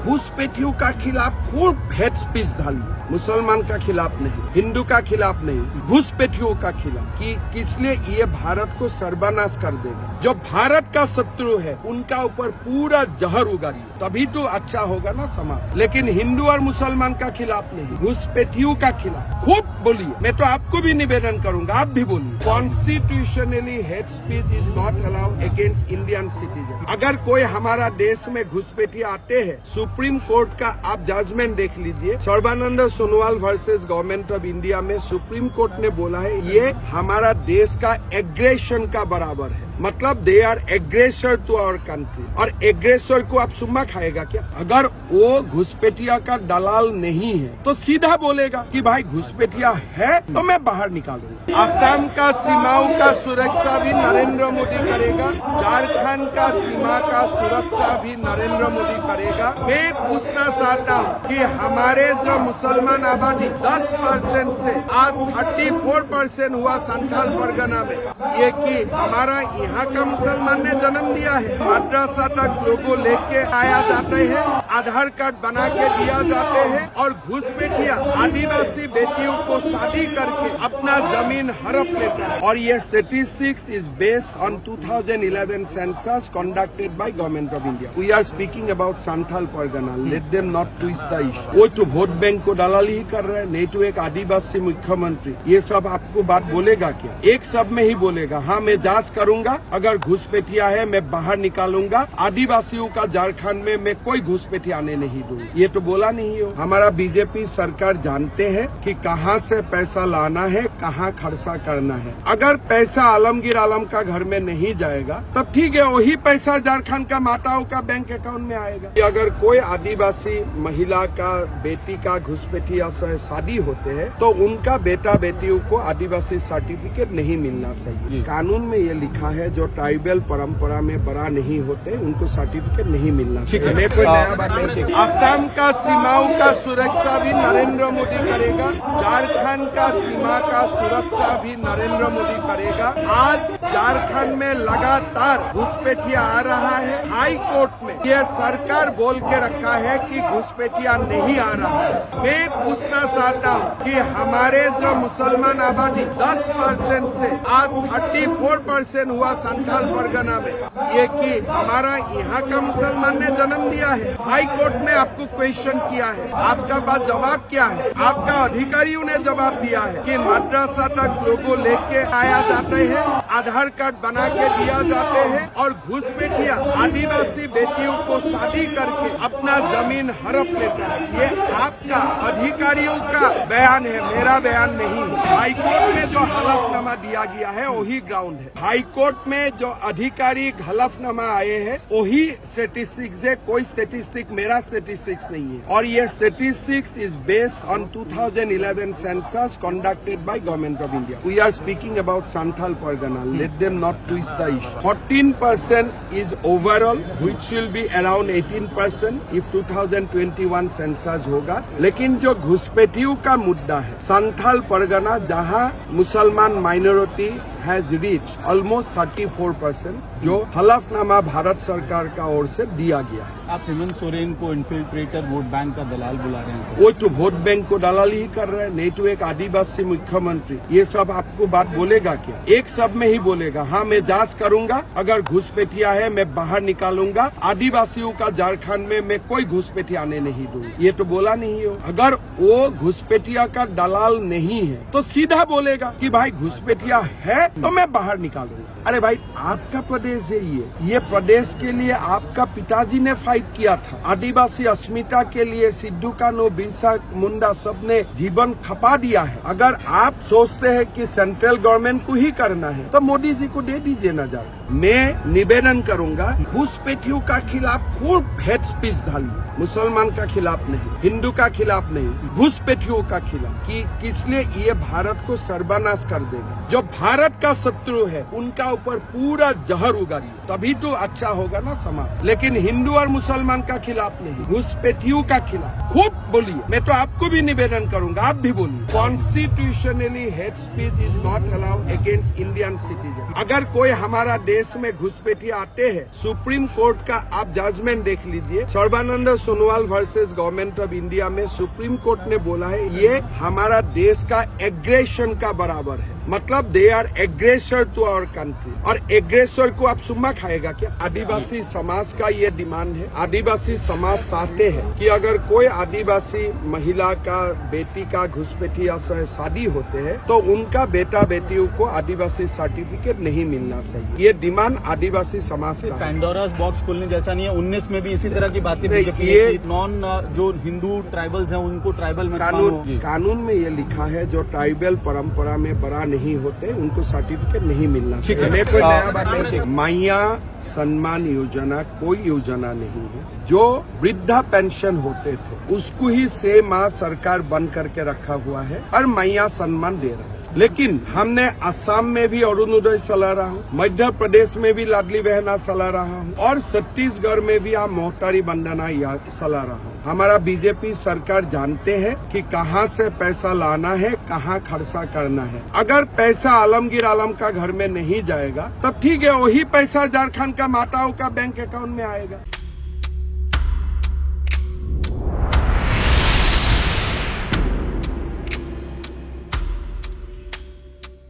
घुसपैठियों का खिलाफ खूब हेड स्पीच डाली, मुसलमान का खिलाफ नहीं, हिंदू का खिलाफ नहीं, घुसपैठियों का खिलाफ, कि किसने ये भारत को सर्वनाश कर देगा। जो भारत का शत्रु है उनका ऊपर पूरा जहर उगाड़िए, तभी तो अच्छा होगा ना समाज। लेकिन हिंदू और मुसलमान का खिलाफ नहीं, घुसपैठियों का खिलाफ खूब बोलिए। मैं तो आपको भी निवेदन करूंगा, आप भी बोलिए। Constitutionally head speech is not allowed against Indian citizen. अगर कोई हमारा देश में घुसपैठिया आते हैं, सुप्रीम कोर्ट का आप जजमेंट देख लीजिए, Sarbananda Sonowal versus government of India में सुप्रीम कोर्ट ने बोला है ये हमारा देश का एग्रेशन का बराबर है, मतलब they are aggressor to our country. और एग्रेसर को आप सुम्मा खाएगा क्या? अगर वो घुसपैठिया का दलाल नहीं है तो सीधा बोलेगा कि भाई घुसपैठिया है तो मैं बाहर निकालूंगा। असम का सीमाओं का सुरक्षा भी नरेंद्र मोदी करेगा, झारखंड का सीमा का सुरक्षा भी नरेंद्र मोदी करेगा। मैं पूछना चाहता हूँ कि हमारे जो मुसलमान आबादी 10% से आज 34% हुआ संथाल परगना में, ये कि हमारा यहाँ का मुसलमान ने जन्म दिया है। मद्रासा तक लोगों लेके आया जाते हैं, आधार कार्ड बना के दिया जाते हैं, और घुसपैठिया आदिवासी बेटियों को शादी करके अपना जमीन हड़प लेता है। और ये statistics is based on 2011 census conducted by government of India. We are speaking about Santhal Pargana, let them not twist the issue. वो तो वोट बैंक को दलाली ही कर रहे हैं, नहीं तो एक आदिवासी मुख्यमंत्री। ये सब आपको बात बोलेगा क्या? एक सब में ही बोलेगा, हाँ मैं जांच करूंगा, अगर घुसपैठिया है मैं बाहर निकालूंगा, आदिवासियों का झारखंड में मैं कोई घुसपैठिया आने नहीं दूंगा। ये तो बोला नहीं हो। हमारा बीजेपी सरकार जानते हैं कि कहां से पैसा लाना है, कहां खर्चा करना है। अगर पैसा आलमगीर आलम का घर में नहीं जाएगा तब ठीक है, वही पैसा झारखंड का माताओं का बैंक अकाउंट में आएगा। अगर कोई आदिवासी महिला का बेटी का घुसपैठिया से शादी होते हैं तो उनका बेटा बेटियों को आदिवासी सर्टिफिकेट नहीं मिलना चाहिए। कानून में ये लिखा है जो ट्राइबल परंपरा में बड़ा नहीं होते उनको सर्टिफिकेट नहीं मिलना चाहिए। मैं कोई नया बात नहीं। असम का सीमाओं का सुरक्षा भी नरेंद्र मोदी करेगा, झारखंड का सीमा का सुरक्षा भी नरेंद्र मोदी करेगा। आज झारखंड में लगातार घुसपैठिया आ रहा है। हाई कोर्ट में यह सरकार बोल के रखा है कि घुसपैठिया नहीं आ रहा है। मैं पूछना चाहता हूँ कि हमारे जो मुसलमान आबादी 10% से आज 34% हुआ संथाल परगना में, ये कि हमारा यहाँ का मुसलमान ने जन्म दिया है। हाई कोर्ट में आपको क्वेश्चन किया है, आपका पास जवाब क्या है? आपका अधिकारियों ने जवाब दिया है कि मद्रासा तक लोगों लेके आया जाते हैं, आधार कार्ड बना के दिया जाते हैं, और घुसपैठिया आदिवासी बेटियों को शादी करके अपना जमीन हड़प लेता है। ये आपका अधिकारियों का बयान है, मेरा बयान नहीं है। हाई कोर्ट में जो हलफनामा दिया गया है वही ग्राउंड है। हाई कोर्ट में जो अधिकारी हलफनामा आए हैं वही स्टेटिस्टिक्स है, कोई स्टेटिस्टिक मेरा स्टेटिस्टिक्स नहीं है। और ये statistics is based on 2011 census conducted by government of India. We are speaking about Santhal Pargana, let them not twist the issue. 14% is overall, which will be around 18% if 2021 census होगा। लेकिन जो घुसपैठियों का मुद्दा है, संथाल परगना जहां मुसलमान माइनॉरिटी has reached almost 34%, जो हलफनामा भारत सरकार का ओर से दिया गया है। आप हेमंत सोरेन को इन्फिल्ट्रेटर वोट बैंक का दलाल बुला रहे हैं। वो तो वोट बैंक को दलाली ही कर रहे हैं, नहीं तो एक आदिवासी मुख्यमंत्री। ये सब आपको बात बोलेगा क्या? एक सब में ही बोलेगा, हाँ मैं जांच करूंगा, अगर घुसपैठिया है मैं बाहर निकालूंगा, आदिवासियों का झारखंड में मैं कोई घुसपैठिया आने नहीं दूंगा। ये तो बोला नहीं हो। अगर वो घुसपैठिया का दलाल नहीं है तो सीधा बोलेगा कि भाई घुसपैठिया है तो मैं बाहर निकालूंगा। अरे भाई आपका प्रदेश है ये प्रदेश के लिए आपका पिताजी ने फाइट किया था। आदिवासी अस्मिता के लिए सिद्धू कान्हू, बिरसा मुंडा सबने जीवन खपा दिया है। अगर आप सोचते हैं कि सेंट्रल गवर्नमेंट को ही करना है तो मोदी जी को दे दीजिए नजर। मैं निवेदन करूंगा, घुसपैठियों का खिलाफ खूब हेड स्पीच डालिए, मुसलमान का खिलाफ नहीं, हिंदू का खिलाफ नहीं, घुसपैठियों का खिलाफ, कि किसने ये भारत को सर्वनाश कर देगा। जो भारत का शत्रु है उनका ऊपर पूरा जहर उगाइए, तभी तो अच्छा होगा ना समाज। लेकिन हिंदू और मुसलमान का खिलाफ नहीं, घुसपैठियों का खिलाफ खूब बोलिए। मैं तो आपको भी निवेदन करूंगा, आप भी बोलिए। Constitutionally hate speech is not allowed against Indian citizen. अगर कोई हमारा देश में घुसपैठी आते हैं, सुप्रीम कोर्ट का आप जजमेंट देख लीजिए। Sarbananda Sonowal versus government of India में सुप्रीम कोर्ट ने बोला है ये हमारा देश का एग्रेशन का बराबर है, मतलब they are aggressor to our country. और एग्रेसर को आप सुम्मा खाएगा क्या? आदिवासी समाज का ये डिमांड है। आदिवासी समाज चाहते हैं कि अगर कोई आदिवासी महिला का बेटी का घुसपैठी या शादी होते हैं तो उनका बेटा बेटियों को आदिवासी सर्टिफिकेट नहीं मिलना चाहिए। ये डिमांड आदिवासी समाज का है। पैंडोरास बॉक्स खोलने जैसा नहीं है। 19 में भी इसी तरह की बातें ये नॉन जो हिंदू ट्राइबल्स हैं उनको ट्राइबल में कानून में ये लिखा है जो ट्राइबल परंपरा में बड़ा नहीं होते उनको सर्टिफिकेट नहीं मिलना चाहिए। मैं कोई नया बात नहीं। मैया सम्मान योजना कोई योजना नहीं है। जो वृद्धा पेंशन होते थे उसको ही 6 माह सरकार बंद करके रखा हुआ है और मैया सम्मान दे रहा है। लेकिन हमने असम में भी अरुणोदय चला रहा हूँ, मध्य प्रदेश में भी लाडली बहना चला रहा हूँ और छत्तीसगढ़ में भी आप मोहतारी बंदना चला रहा हूँ। हमारा बीजेपी सरकार जानते हैं कि कहाँ से पैसा लाना है, कहाँ खर्चा करना है। अगर पैसा आलमगीर आलम का घर में नहीं जाएगा तब ठीक है, वही पैसा झारखंड का माताओं का बैंक अकाउंट में आएगा।